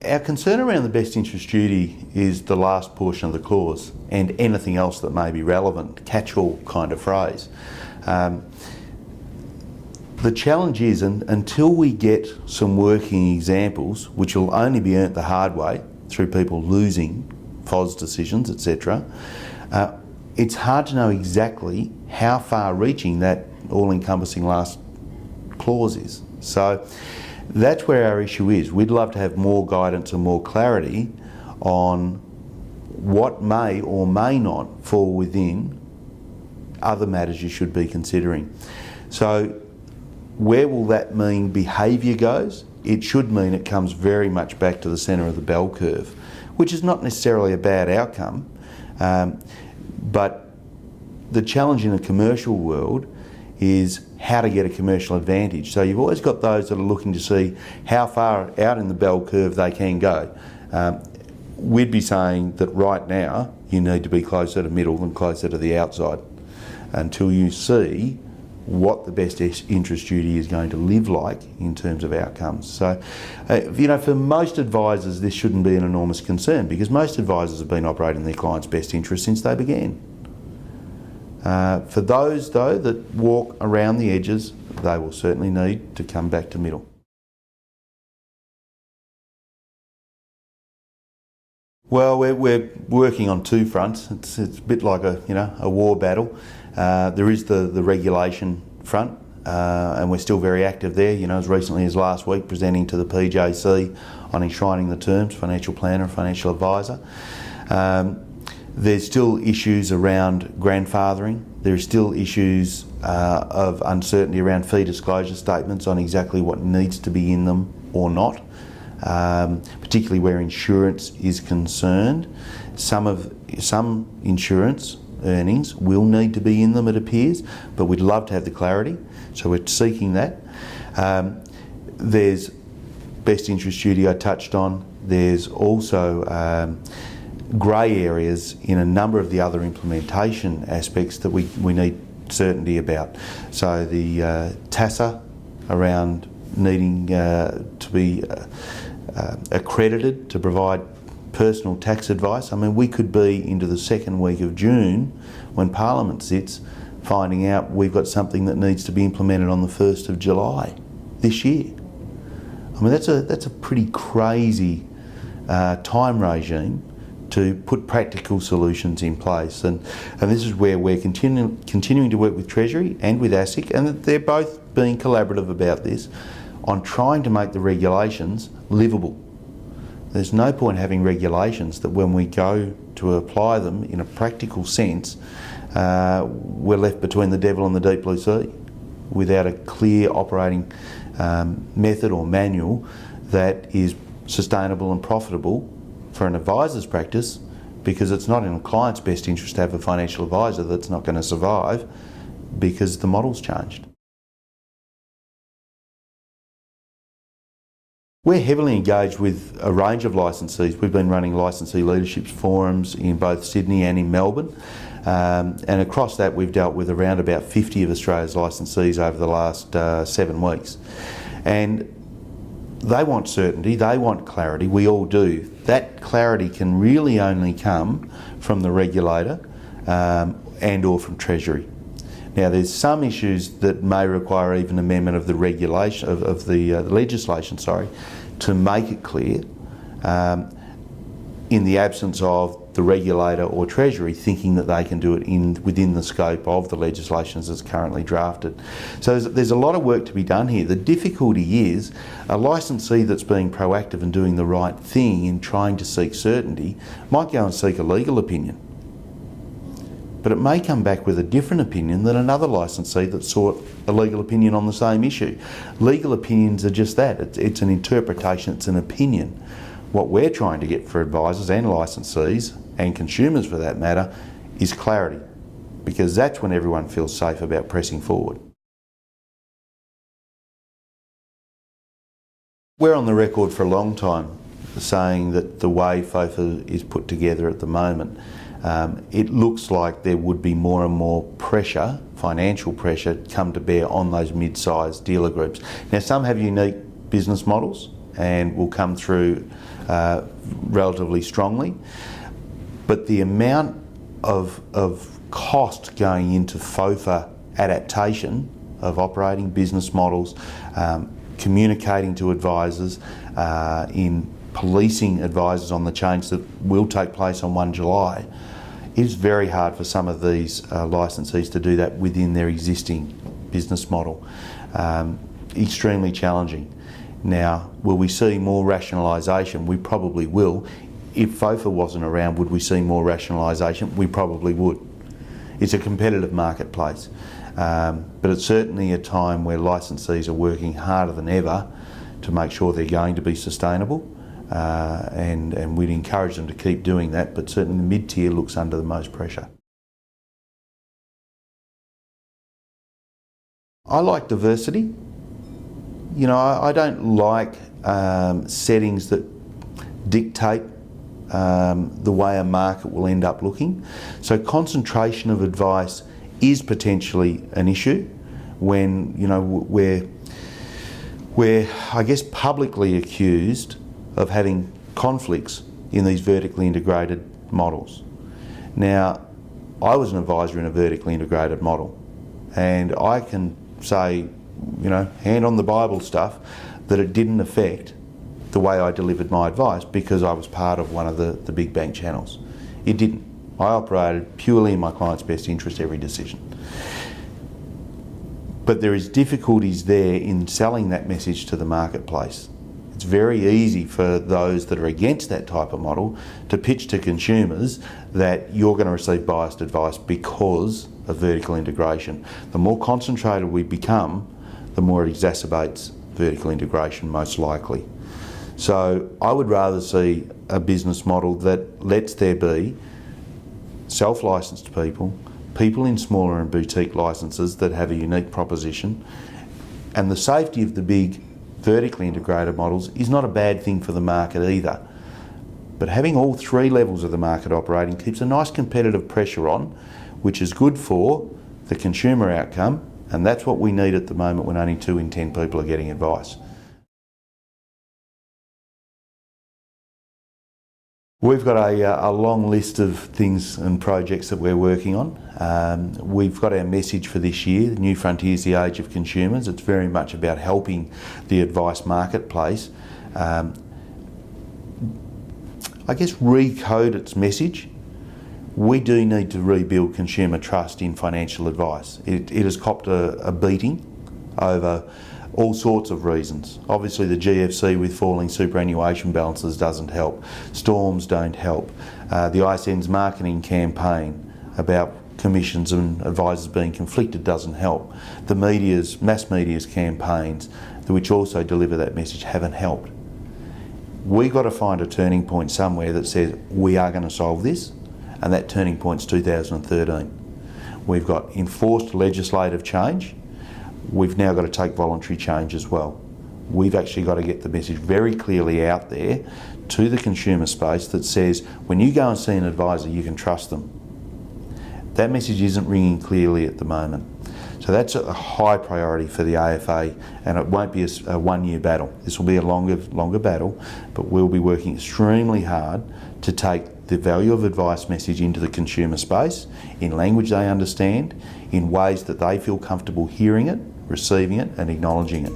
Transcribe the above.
Our concern around the best interest duty is the last portion of the clause and anything else that may be relevant, catch-all kind of phrase. The challenge is, until we get some working examples, which will only be earnt the hard way through people losing FOS decisions, etc., it's hard to know exactly how far-reaching that all-encompassing last clause is. So that's where our issue is. We'd love to have more guidance and more clarity on what may or may not fall within other matters you should be considering. So where will that mean behaviour goes? It should mean it comes very much back to the centre of the bell curve, which is not necessarily a bad outcome, but the challenge in a commercial world is how to get a commercial advantage. So you've always got those that are looking to see how far out in the bell curve they can go. We'd be saying that right now you need to be closer to middle than closer to the outside until you see what the best interest duty is going to live like in terms of outcomes. So, for most advisors this shouldn't be an enormous concern, because most advisors have been operating their clients' best interest since they began. For those, though, that walk around the edges, they will certainly need to come back to middle. Well, we're working on two fronts. It's a bit like a war battle. There is the regulation front, and we're still very active there. As recently as last week, presenting to the PJC on enshrining the terms, financial planner and financial advisor. There's still issues around grandfathering. There's still issues of uncertainty around fee disclosure statements on exactly what needs to be in them or not, particularly where insurance is concerned. Some insurance earnings will need to be in them, it appears, but we'd love to have the clarity, so we're seeking that. There's best interest duty I touched on. There's also grey areas in a number of the other implementation aspects that we need certainty about. So the TASA around needing to be accredited to provide personal tax advice. I mean, we could be into the second week of June when Parliament sits finding out we've got something that needs to be implemented on the 1st of July this year. I mean, that's a pretty crazy time regime to put practical solutions in place, and this is where we're continuing to work with Treasury and with ASIC, and they're both being collaborative about this, on trying to make the regulations livable. There's no point having regulations that when we go to apply them in a practical sense, we're left between the devil and the deep blue sea without a clear operating method or manual that is sustainable and profitable for an advisor's practice, because it's not in a client's best interest to have a financial advisor that's not going to survive because the model's changed. We're heavily engaged with a range of licensees. We've been running licensee leadership forums in both Sydney and in Melbourne, and across that we've dealt with around about 50 of Australia's licensees over the last 7 weeks. And they want certainty, they want clarity, we all do. That clarity can really only come from the regulator and or from Treasury. Now, there's some issues that may require even amendment of the regulation, of the legislation, to make it clear, in the absence of the regulator or Treasury thinking that they can do it within the scope of the legislation as it's currently drafted. So there's a lot of work to be done here. The difficulty is a licensee that's being proactive and doing the right thing in trying to seek certainty might go and seek a legal opinion, but it may come back with a different opinion than another licensee that sought a legal opinion on the same issue. Legal opinions are just that. It's an interpretation, it's an opinion. What we're trying to get for advisors and licensees, and consumers for that matter, is clarity, because that's when everyone feels safe about pressing forward. We're on the record for a long time saying that the way FOFA is put together at the moment, it looks like there would be more and more pressure, financial pressure, come to bear on those mid-sized dealer groups. Now, some have unique business models and will come through relatively strongly. But the amount of cost going into FOFA adaptation of operating business models, communicating to advisors, in policing advisors on the change that will take place on 1 July, it is very hard for some of these licensees to do that within their existing business model. Extremely challenging. Now, will we see more rationalisation? We probably will. If FOFA wasn't around, would we see more rationalisation? We probably would. It's a competitive marketplace, but it's certainly a time where licensees are working harder than ever to make sure they're going to be sustainable, and we'd encourage them to keep doing that, but certainly the mid-tier looks under the most pressure. I like diversity. You know, I don't like settings that dictate the way a market will end up looking. So concentration of advice is potentially an issue when, you know, we're I guess publicly accused of having conflicts in these vertically integrated models. Now, I was an advisor in a vertically integrated model, and I can say, you know, hand on the Bible stuff, that it didn't affect the way I delivered my advice because I was part of one of the big bank channels. It didn't. I operated purely in my client's best interest every decision. But there is difficulties there in selling that message to the marketplace. It's very easy for those that are against that type of model to pitch to consumers that you're going to receive biased advice because of vertical integration. The more concentrated we become, the more it exacerbates vertical integration, most likely. So I would rather see a business model that lets there be self-licensed people, people in smaller and boutique licenses that have a unique proposition, and the safety of the big vertically integrated models is not a bad thing for the market either. But having all three levels of the market operating keeps a nice competitive pressure on, which is good for the consumer outcome, and that's what we need at the moment when only 2 in 10 people are getting advice. We've got a long list of things and projects that we're working on. We've got our message for this year, New Frontiers, the Age of Consumers. It's very much about helping the advice marketplace, I guess, recode its message. We do need to rebuild consumer trust in financial advice. It has copped a beating over all sorts of reasons. Obviously the GFC with falling superannuation balances doesn't help. Storms don't help. The ISN's marketing campaign about commissions and advisors being conflicted doesn't help. The mass media's campaigns, which also deliver that message, haven't helped. We've got to find a turning point somewhere that says we are going to solve this, and that turning point's 2013. We've got enforced legislative change. We've now got to take voluntary change as well. We've actually got to get the message very clearly out there to the consumer space that says when you go and see an advisor, you can trust them. That message isn't ringing clearly at the moment. So that's a high priority for the AFA, and it won't be a one-year battle. This will be a longer battle, but we'll be working extremely hard to take the value of advice message into the consumer space in language they understand, in ways that they feel comfortable hearing it, receiving it and acknowledging it.